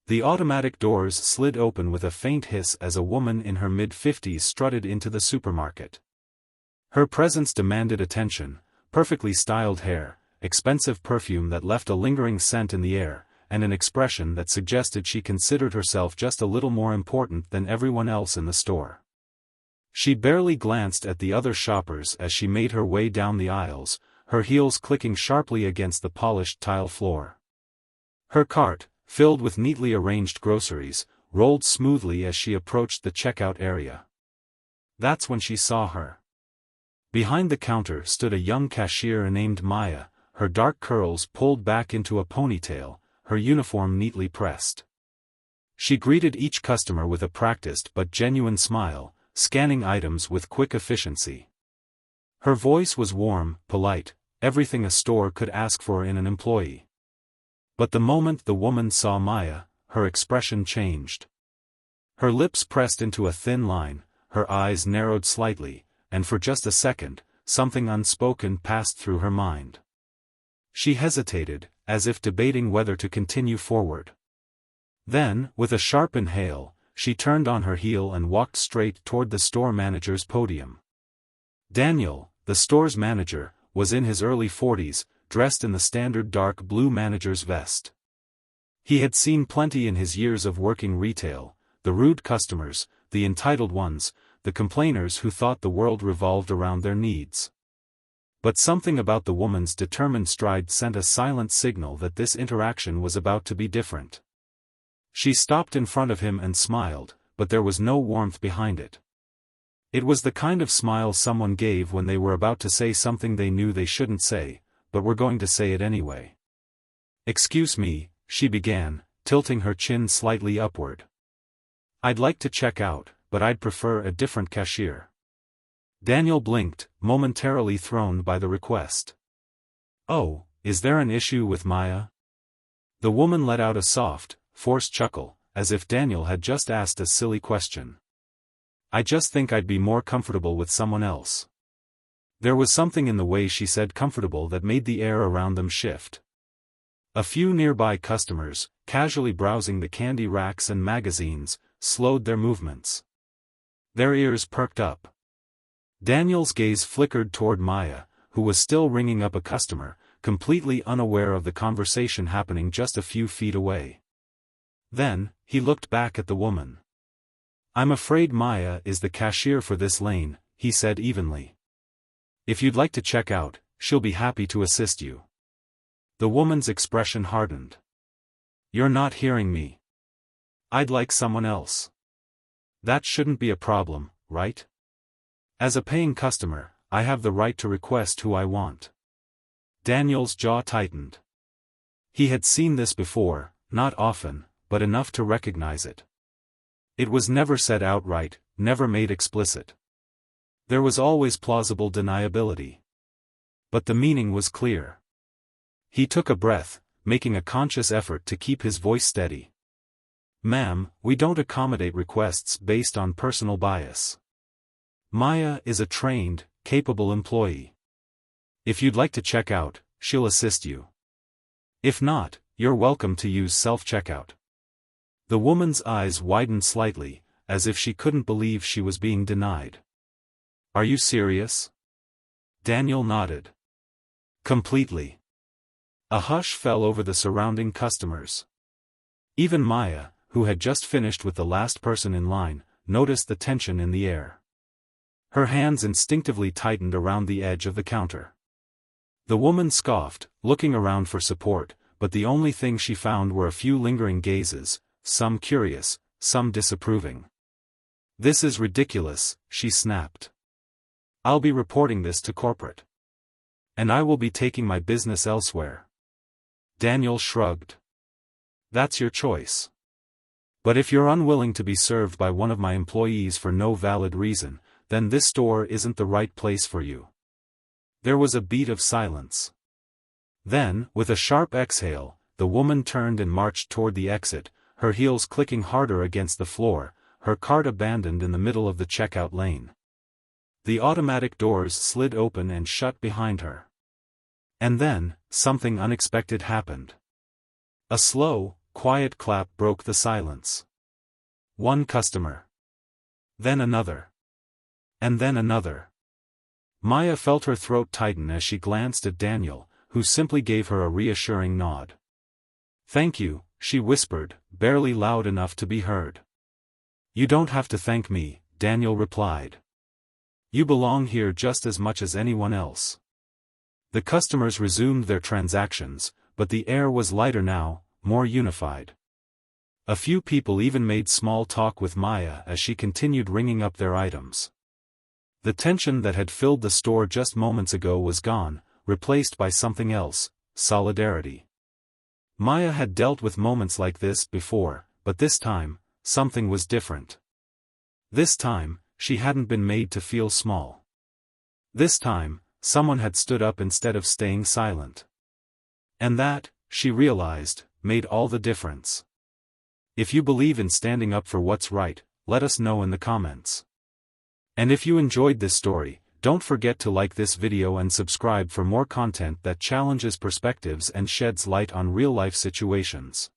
The automatic doors slid open with a faint hiss as a woman in her mid-50s strutted into the supermarket. Her presence demanded attention: perfectly styled hair, expensive perfume that left a lingering scent in the air, and an expression that suggested she considered herself just a little more important than everyone else in the store. She barely glanced at the other shoppers as she made her way down the aisles, her heels clicking sharply against the polished tile floor. Her cart, filled with neatly arranged groceries, rolled smoothly as she approached the checkout area. That's when she saw her. Behind the counter stood a young cashier named Maya, her dark curls pulled back into a ponytail, her uniform neatly pressed. She greeted each customer with a practiced but genuine smile, scanning items with quick efficiency. Her voice was warm, polite, everything a store could ask for in an employee. But the moment the woman saw Maya, her expression changed. Her lips pressed into a thin line, her eyes narrowed slightly, and for just a second, something unspoken passed through her mind. She hesitated, as if debating whether to continue forward. Then, with a sharp inhale, she turned on her heel and walked straight toward the store manager's podium. Daniel, the store's manager, was in his early 40s, dressed in the standard dark blue manager's vest. He had seen plenty in his years of working retail: the rude customers, the entitled ones, the complainers who thought the world revolved around their needs. But something about the woman's determined stride sent a silent signal that this interaction was about to be different. She stopped in front of him and smiled, but there was no warmth behind it. It was the kind of smile someone gave when they were about to say something they knew they shouldn't say, but were going to say it anyway. "Excuse me," she began, tilting her chin slightly upward. "I'd like to check out, but I'd prefer a different cashier." Daniel blinked, momentarily thrown by the request. "Oh, is there an issue with Maya?" The woman let out a soft, forced chuckle, as if Daniel had just asked a silly question. "I just think I'd be more comfortable with someone else." There was something in the way she said comfortable that made the air around them shift. A few nearby customers, casually browsing the candy racks and magazines, slowed their movements. Their ears perked up. Daniel's gaze flickered toward Maya, who was still ringing up a customer, completely unaware of the conversation happening just a few feet away. Then, he looked back at the woman. "I'm afraid Maya is the cashier for this lane," he said evenly. "If you'd like to check out, she'll be happy to assist you." The woman's expression hardened. "You're not hearing me. I'd like someone else." "That shouldn't be a problem, right? As a paying customer, I have the right to request who I want." Daniel's jaw tightened. He had seen this before, not often, but enough to recognize it. It was never said outright, never made explicit. There was always plausible deniability. But the meaning was clear. He took a breath, making a conscious effort to keep his voice steady. "Ma'am, we don't accommodate requests based on personal bias. Maya is a trained, capable employee. If you'd like to check out, she'll assist you. If not, you're welcome to use self-checkout." The woman's eyes widened slightly, as if she couldn't believe she was being denied. "Are you serious?" Daniel nodded. "Completely." A hush fell over the surrounding customers. Even Maya, who had just finished with the last person in line, noticed the tension in the air. Her hands instinctively tightened around the edge of the counter. The woman scoffed, looking around for support, but the only thing she found were a few lingering gazes, some curious, some disapproving. "This is ridiculous," she snapped. "I'll be reporting this to corporate. And I will be taking my business elsewhere." Daniel shrugged. "That's your choice. But if you're unwilling to be served by one of my employees for no valid reason, then this store isn't the right place for you." There was a beat of silence. Then, with a sharp exhale, the woman turned and marched toward the exit, her heels clicking harder against the floor, her cart abandoned in the middle of the checkout lane. The automatic doors slid open and shut behind her. And then, something unexpected happened. A slow, quiet clap broke the silence. One customer. Then another. And then another. Maya felt her throat tighten as she glanced at Daniel, who simply gave her a reassuring nod. "Thank you," she whispered, barely loud enough to be heard. "You don't have to thank me," Daniel replied. "You belong here just as much as anyone else." The customers resumed their transactions, but the air was lighter now, more unified. A few people even made small talk with Maya as she continued ringing up their items. The tension that had filled the store just moments ago was gone, replaced by something else: solidarity. Maya had dealt with moments like this before, but this time, something was different. This time, she hadn't been made to feel small. This time, someone had stood up instead of staying silent. And that, she realized, made all the difference. If you believe in standing up for what's right, let us know in the comments. And if you enjoyed this story, don't forget to like this video and subscribe for more content that challenges perspectives and sheds light on real-life situations.